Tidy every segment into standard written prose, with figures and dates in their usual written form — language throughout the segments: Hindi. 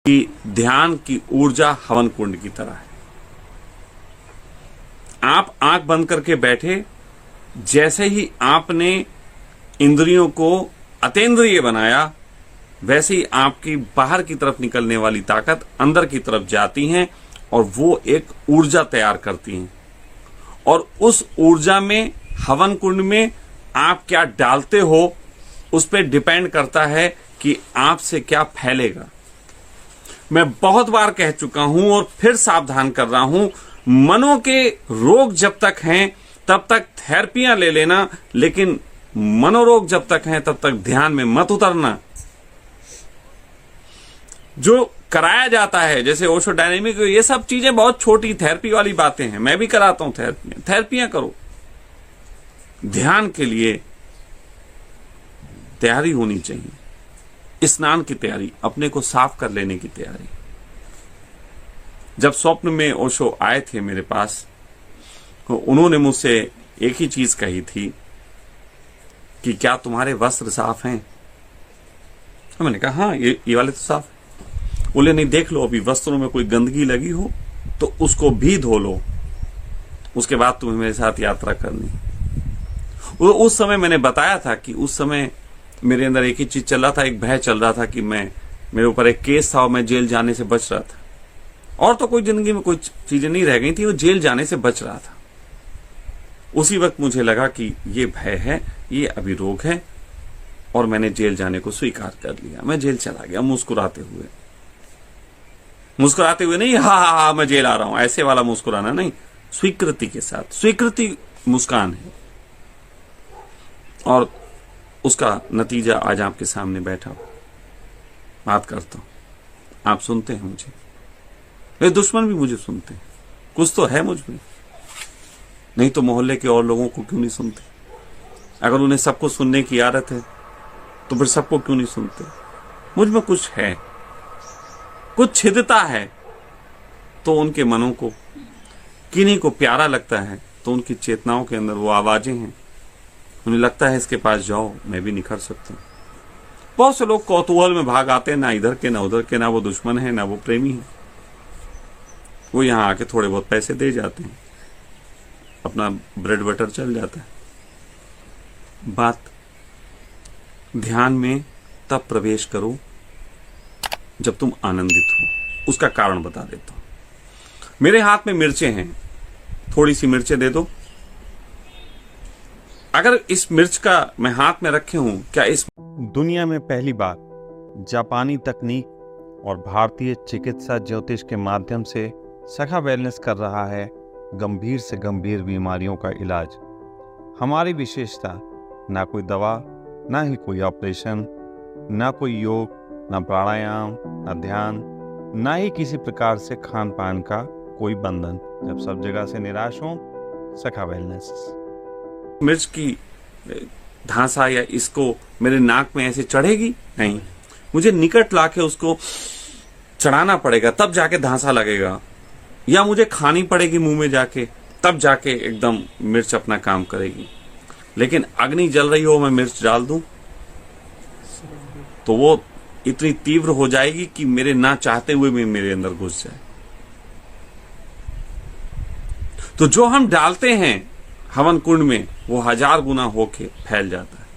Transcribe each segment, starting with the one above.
कि ध्यान की ऊर्जा हवन कुंड की तरह है। आप आंख बंद करके बैठे, जैसे ही आपने इंद्रियों को अतेंद्रिय बनाया, वैसे ही आपकी बाहर की तरफ निकलने वाली ताकत अंदर की तरफ जाती हैं और वो एक ऊर्जा तैयार करती हैं। और उस ऊर्जा में, हवन कुंड में आप क्या डालते हो, उस पर डिपेंड करता है कि आपसे क्या फैलेगा। मैं बहुत बार कह चुका हूं और फिर सावधान कर रहा हूं, मनों के रोग जब तक हैं तब तक थेरेपियां ले लेना, लेकिन मनोरोग जब तक हैं तब तक ध्यान में मत उतरना। जो कराया जाता है जैसे ओशो डायनेमिक, ये सब चीजें बहुत छोटी थेरेपी वाली बातें हैं। मैं भी कराता हूं थेरेपियां करो। ध्यान के लिए तैयारी होनी चाहिए, स्नान की तैयारी, अपने को साफ कर लेने की तैयारी। जब स्वप्न में ओशो आए थे मेरे पास, तो उन्होंने मुझसे एक ही चीज कही थी कि क्या तुम्हारे वस्त्र साफ हैं? मैंने कहा हाँ, ये वाले तो साफ। बोले नहीं, देख लो, अभी वस्त्रों में कोई गंदगी लगी हो तो उसको भी धो लो, उसके बाद तुम्हें मेरे साथ यात्रा करनी। उस समय मैंने बताया था कि उस समय मेरे अंदर एक ही चीज चल रहा था, एक भय चल रहा था कि मेरे ऊपर एक केस था और मैं जेल जाने से बच रहा था। और तो कोई जिंदगी में कोई चीजें नहीं रह गई थी, वो जेल जाने से बच रहा था। उसी वक्त मुझे लगा कि ये भय है, ये अभी रोग है, और मैंने जेल जाने को स्वीकार कर लिया। मैं जेल चला गया मुस्कुराते हुए नहीं, हा मैं जेल आ रहा हूं, ऐसे वाला मुस्कुराना नहीं, स्वीकृति के साथ। स्वीकृति मुस्कान है, और उसका नतीजा आज आपके सामने बैठा हो, बात करता हूं, आप सुनते हैं मुझे, मेरे दुश्मन भी मुझे सुनते हैं। कुछ तो है मुझ में, नहीं तो मोहल्ले के और लोगों को क्यों नहीं सुनते? अगर उन्हें सबको सुनने की आदत है तो फिर सबको क्यों नहीं सुनते? मुझ में कुछ है, कुछ छिदता है, तो उनके मनों को, किन्हीं को प्यारा लगता है तो उनकी चेतनाओं के अंदर वो आवाजें हैं, उन्हें लगता है इसके पास जाओ, मैं भी निखर सकता हूं। बहुत से लोग कौतूहल में भाग आते हैं, ना इधर के ना उधर के, ना वो दुश्मन है ना वो प्रेमी है। वो यहां आके थोड़े बहुत पैसे दे जाते हैं, अपना ब्रेड बटर चल जाता है। बात ध्यान में तब प्रवेश करो जब तुम आनंदित हो। उसका कारण बता देता हूं। मेरे हाथ में मिर्चें हैं, थोड़ी सी मिर्चें दे दो। अगर इस मिर्च का मैं हाथ में रखे हूं, क्या इस दुनिया में पहली बार जापानी तकनीक और भारतीय चिकित्सा ज्योतिष के माध्यम से सखा वेलनेस कर रहा है गंभीर से गंभीर बीमारियों का इलाज। हमारी विशेषता, ना कोई दवा, ना ही कोई ऑपरेशन, ना कोई योग, ना प्राणायाम, ना ध्यान, ना ही किसी प्रकार से खान पान का कोई बंधन। जब सब जगह से निराश हो, सखा वेलनेस। मिर्च की धांसा या इसको मेरे नाक में ऐसे चढ़ेगी नहीं, मुझे निकट लाके उसको चढ़ाना पड़ेगा, तब जाके धांसा लगेगा, या मुझे खानी पड़ेगी मुंह में जाके, तब जाके एकदम मिर्च अपना काम करेगी। लेकिन अग्नि जल रही हो, मैं मिर्च डाल दूं तो वो इतनी तीव्र हो जाएगी कि मेरे ना चाहते हुए भी मेरे अंदर घुस जाए। तो जो हम डालते हैं हवन कुंड में, वो 1000 गुना होके फैल जाता है,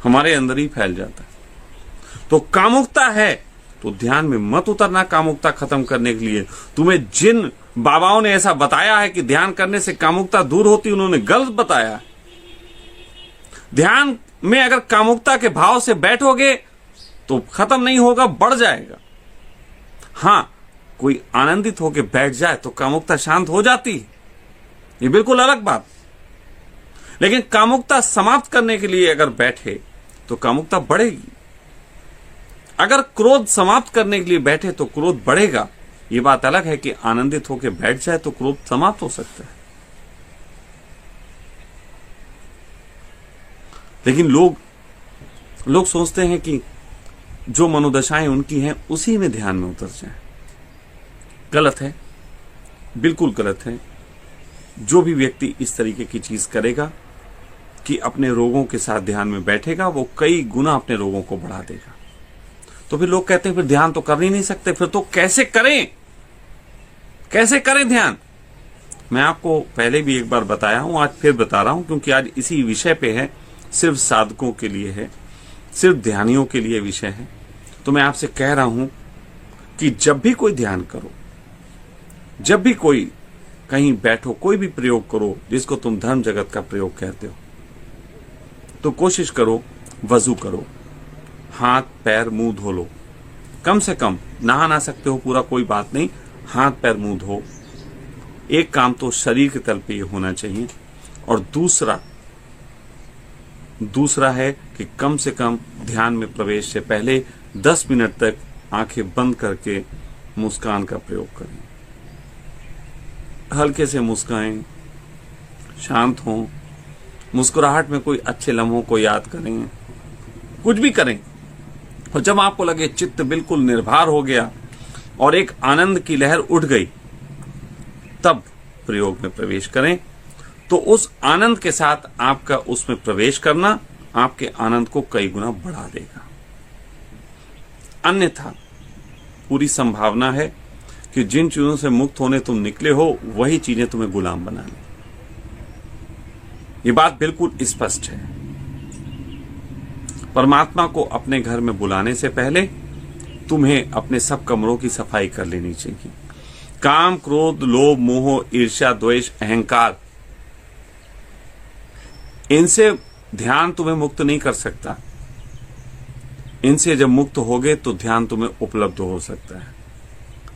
हमारे अंदर ही फैल जाता है। तो कामुकता है तो ध्यान में मत उतरना। कामुकता खत्म करने के लिए तुम्हें जिन बाबाओं ने ऐसा बताया है कि ध्यान करने से कामुकता दूर होती, उन्होंने गलत बताया। ध्यान में अगर कामुकता के भाव से बैठोगे तो खत्म नहीं होगा, बढ़ जाएगा। हां, कोई आनंदित होकर बैठ जाए तो कामुकता शांत हो जाती है, ये बिल्कुल अलग बात। लेकिन कामुकता समाप्त करने के लिए अगर बैठे तो कामुकता बढ़ेगी। अगर क्रोध समाप्त करने के लिए बैठे तो क्रोध बढ़ेगा। ये बात अलग है कि आनंदित होकर बैठ जाए तो क्रोध समाप्त हो सकता है। लेकिन लोग सोचते हैं कि जो मनोदशाएं उनकी हैं उसी में ध्यान में उतर जाए। गलत है, बिल्कुल गलत है। जो भी व्यक्ति इस तरीके की चीज करेगा कि अपने रोगों के साथ ध्यान में बैठेगा, वो कई गुना अपने रोगों को बढ़ा देगा। तो फिर लोग कहते हैं फिर ध्यान तो कर ही नहीं सकते, फिर तो कैसे करें, कैसे करें ध्यान। मैं आपको पहले भी एक बार बताया हूं, आज फिर बता रहा हूं, क्योंकि आज इसी विषय पे है, सिर्फ साधकों के लिए है, सिर्फ ध्यानियों के लिए विषय है। तो मैं आपसे कह रहा हूं कि जब भी कोई ध्यान करो, जब भी कोई कहीं बैठो, कोई भी प्रयोग करो जिसको तुम धर्म जगत का प्रयोग कहते हो, तो कोशिश करो वजू करो, हाथ पैर मुंह धो लो, कम से कम नहा ना सकते हो पूरा कोई बात नहीं, हाथ पैर मुंह धो। एक काम तो शरीर के तल पे ये होना चाहिए, और दूसरा है कि कम से कम ध्यान में प्रवेश से पहले 10 मिनट तक आंखें बंद करके मुस्कान का प्रयोग करें। हल्के से मुस्काएं, शांत हों, मुस्कुराहट में कोई अच्छे लम्हों को याद करें, कुछ भी करें। और जब आपको लगे चित्त बिल्कुल निर्भर हो गया और एक आनंद की लहर उठ गई, तब प्रयोग में प्रवेश करें। तो उस आनंद के साथ आपका उसमें प्रवेश करना आपके आनंद को कई गुना बढ़ा देगा। अन्यथा पूरी संभावना है कि जिन चीजों से मुक्त होने तुम निकले हो वही चीजें तुम्हें गुलाम बना लें। ये बात बिल्कुल स्पष्ट है। परमात्मा को अपने घर में बुलाने से पहले तुम्हें अपने सब कमरों की सफाई कर लेनी चाहिए। काम, क्रोध, लोभ, मोह, ईर्ष्या, द्वेष, अहंकार, इनसे ध्यान तुम्हें मुक्त नहीं कर सकता। इनसे जब मुक्त होगे तो ध्यान तुम्हें उपलब्ध हो सकता है।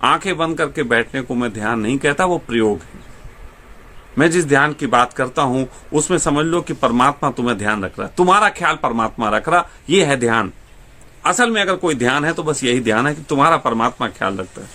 आंखें बंद करके बैठने को मैं ध्यान नहीं कहता, वो प्रयोग है। मैं जिस ध्यान की बात करता हूं उसमें समझ लो कि परमात्मा तुम्हें ध्यान रख रहा है, तुम्हारा ख्याल परमात्मा रख रहा, ये है ध्यान। असल में अगर कोई ध्यान है तो बस यही ध्यान है कि तुम्हारा परमात्मा ख्याल रखता है।